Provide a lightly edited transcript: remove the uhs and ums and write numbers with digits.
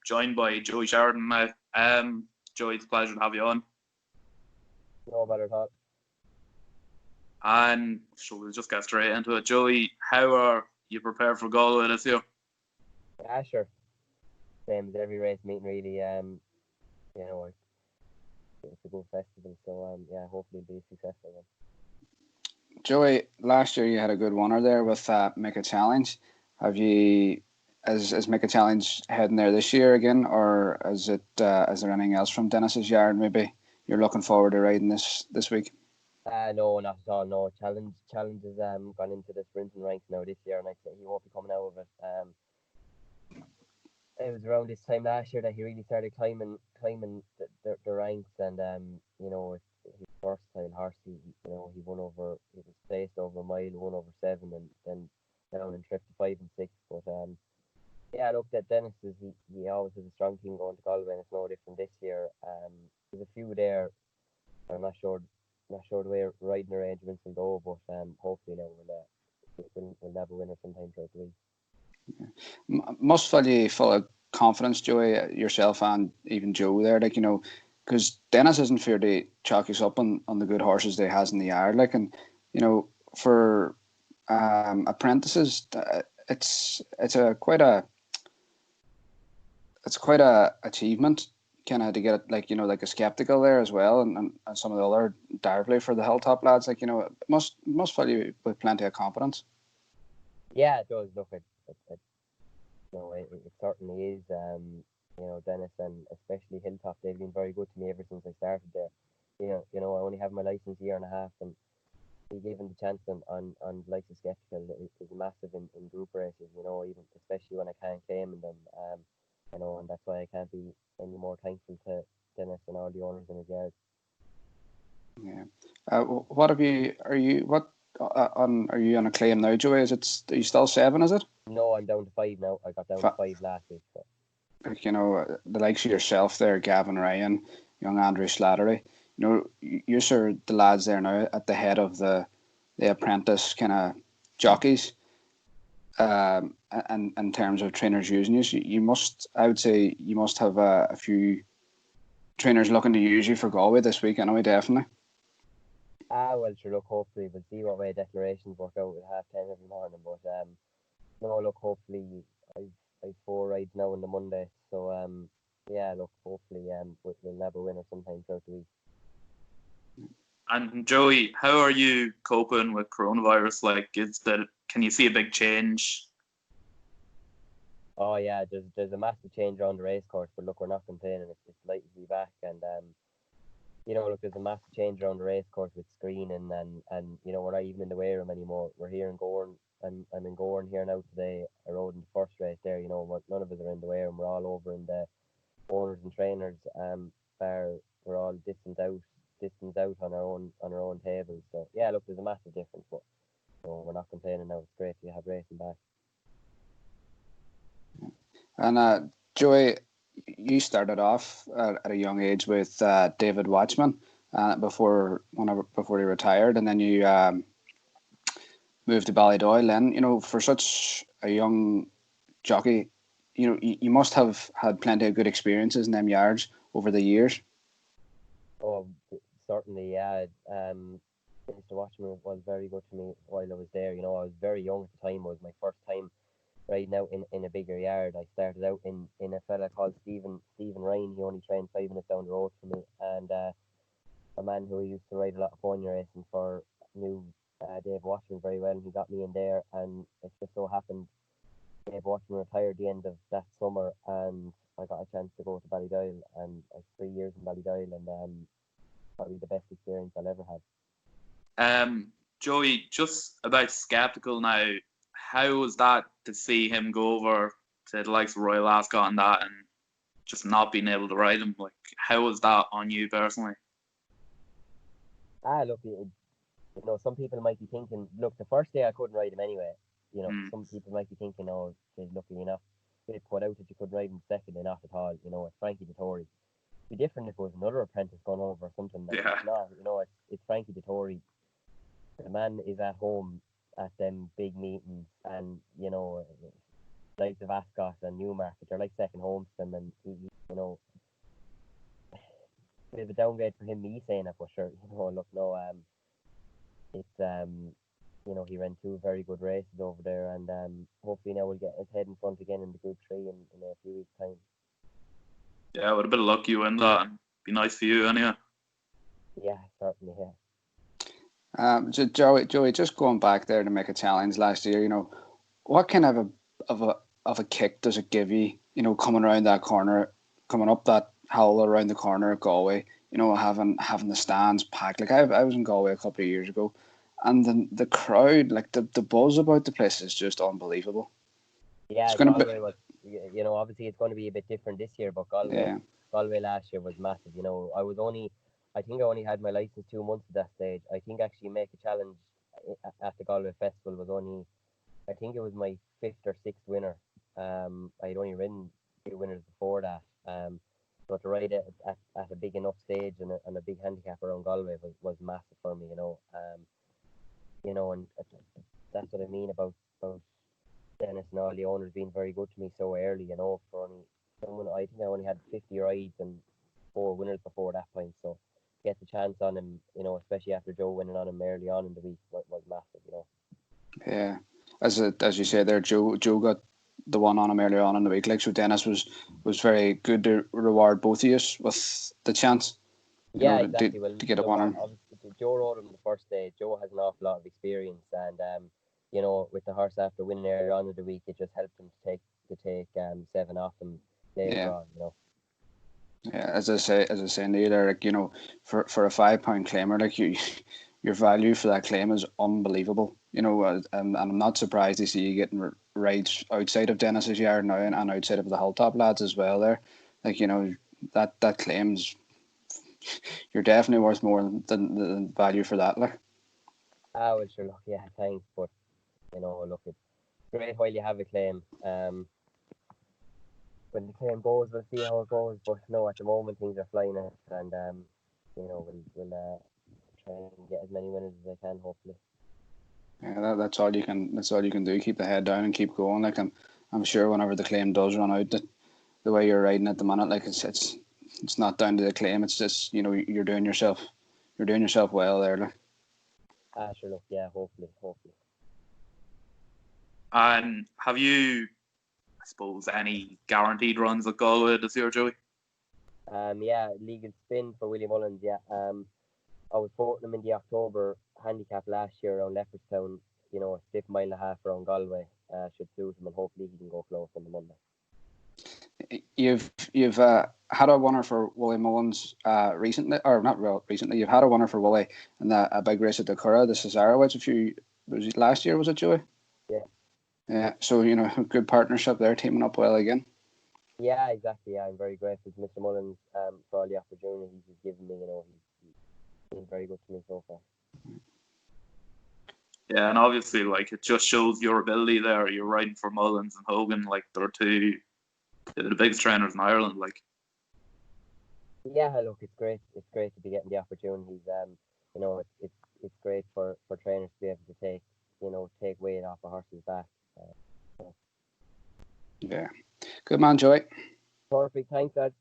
joined by Joey Sheridan now. Joey, it's a pleasure to have you on. No better thought. And so we'll just get straight into it. Joey, how are you prepared for Galway this year? Yeah, sure. Same as every race meeting, really. It's a good festival, so hopefully it'll be a successful one. Joey, last year you had a good winner there with Make a Challenge. Is Make a Challenge heading there this year again, or is there anything else from Dennis's yard maybe you're looking forward to riding this week? No, not at all. No, Challenge has gone into the sprinting ranks now this year, and I say he won't be coming out of it. It was around this time last year that he really started climbing the ranks, and his versatile horse. He was placed over a mile, won over 7, and then down and tripped to 5 and 6. But look, that Dennis he always has a strong team going to Galway, and it's no different this year. There's a few there. I'm not sure the way riding arrangements will go, but hopefully now we'll have a winner sometime throughout the week. Must fill you full of confidence, Joey, yourself and even Joe there, because Dennis isn't feared to chalk us up on the good horses they has in the yard, for apprentices, it's quite a achievement, kind of, to get like a skeptical there as well, and some of the other direly for the Hilltop lads, it must fill you with plenty of confidence. Yeah, it does. Look, it certainly is. Dennis and especially Hilltop, they've been very good to me ever since I started there. I only have my license a year and a half, and he gave him the chance on likes of Skeptical is massive in group races. Even especially when I can't claim in them. And that's why I can't be any more thankful to Dennis and all the owners in his yard. Yeah. What have you? Are you on a claim now, Joey? Are you still 7? Is it? No, I'm down to 5 now. I got down to 5 last week. So. The likes of yourself there, Gavin Ryan, young Andrew Slattery. You're sort of the lads there now at the head of the apprentice kind of jockeys. And in terms of trainers using you, I would say you must have a few trainers looking to use you for Galway this week, anyway, definitely. Well, sure, look, hopefully we'll see what way declarations work out at 10:30 every morning, but look, hopefully I've 4 rides now on the Monday, so look, hopefully we'll have a winner sometime throughout the week. And Joey, how are you coping with coronavirus? Can you see a big change? Oh yeah, there's a massive change around the race course, but look, we're not complaining. It's like to be back, and look, there's a massive change around the race course with screening, and we're not even in the weigh room anymore. We're here in Gorn. I'm in Gorn here now today. I rode in the first race there. None of us are in the weigh room. We're all over in the owners and trainers bar. We're all distanced out on our own tables. So yeah, look, there's a massive difference, but we're not complaining now. It's great to have racing back. And Joey, you started off at a young age with David Watchman before he retired, and then you moved to Ballydoyle. Then for such a young jockey, you must have had plenty of good experiences in them yards over the years. Oh, certainly, yeah. Mr. Watchman was very good to me while I was there. I was very young at the time. It was my first time riding out in a bigger yard. I started out in a fella called Stephen Ryan. He only trained 5 minutes down the road from me, and a man who used to ride a lot of pony racing for knew Dave Watchman very well, and he got me in there. And it just so happened Dave Watchman retired at the end of that summer, and I got a chance to go to Ballydoyle, and I was 3 years in Ballydoyle, and probably the best experience I'll ever have. Joey, just about Skeptical now, how was that to see him go over to the likes of Royal Ascot and that, and just not being able to ride him? How was that on you personally? Look, some people might be thinking, look, the first day I couldn't ride him anyway. Some people might be thinking, oh, look, you're not put out that you couldn't ride him second day, not at all. It's Frankie Dettori. It'd be different if it was another apprentice going over or something. It's not, it's Frankie Dettori. The man is at home at them big meetings, and likes of Ascot and Newmarket, they're like second home to them, and you know, bit of a downgrade for him. Me saying it, but sure, look, no, it's he ran two very good races over there, and hopefully now we'll get his head in front again in the Group 3 in a few weeks' time. Yeah, with a bit of luck you win that, and be nice for you anyway. Yeah, certainly, yeah. Joey, just going back there to make a challenge last year, what kind of a kick does it give you? Coming around that corner, coming up that hill around the corner at Galway. Having the stands packed. Like I was in Galway a couple of years ago, and the crowd, like the buzz about the place is just unbelievable. Yeah, Galway was, obviously it's going to be a bit different this year, but Galway last year was massive. I think I only had my license 2 months at that stage. I think actually make a challenge at the Galway Festival was only, I think it was my 5th or 6th winner. I'd only ridden 2 winners before that. So to ride it at a big enough stage and a big handicap around Galway was massive for me, and that's what I mean about Dennis and all the owners being very good to me so early, for only someone, I think I only had 50 rides and 4 winners before that point, so get the chance on him, especially after Joe winning on him early on in the week was massive, Yeah, as you say there, Joe got the one on him earlier on in the week. Like, so Dennis was very good to reward both of you with the chance. Exactly. To get up on him. Obviously, Joe rode him the first day. Joe has an awful lot of experience, and with the horse after winning earlier on in the week, it just helped him to take 7 off him later on. Yeah, as I say, Neil, like, for a £5 claimer, like your value for that claim is unbelievable. And I'm not surprised to see you getting rides outside of Dennis's yard now and outside of the Hilltop lads as well. There, like, that claims, you're definitely worth more than the value for that. Like, well, sure, look, yeah, thanks, but look, it's great while you have a claim. When the claim goes, we'll see how it goes. But no, at the moment things are flying out, and we'll try and get as many winners as I can, hopefully. Yeah, that's all you can. That's all you can do. Keep the head down and keep going. Like, I'm sure whenever the claim does run out, that the way you're riding at the minute, like it's not down to the claim. It's just you're doing yourself well there. Like. Sure, look, yeah, hopefully. And have you, I suppose, any guaranteed runs at Galway this year, Joey? Yeah, legal spin for Willie Mullins. Yeah, I was voting him in the October handicap last year around Leopardstown. A stiff mile and a half around Galway should suit him, and hopefully he can go close on the Monday. You've had a winner for Willie Mullins recently, or not real recently. You've had a winner for Willie in a big race at Dakura, the Cesarewitz. Was it last year? Was it, Joey? Yeah. Yeah. So good partnership there, teaming up well again. Yeah, exactly. Yeah, I'm very grateful to Mr. Mullins for all the opportunities he's given me. He's been very good to me so far. Yeah, and obviously, like, it just shows your ability there. You're riding for Mullins and Hogan, like, they're the biggest trainers in Ireland, like. Yeah, look, it's great. It's great to be getting the opportunities. It's great for trainers to be able to take weight off a horse's back. Yeah, good man, Joey. Perfect. Thanks, Dad.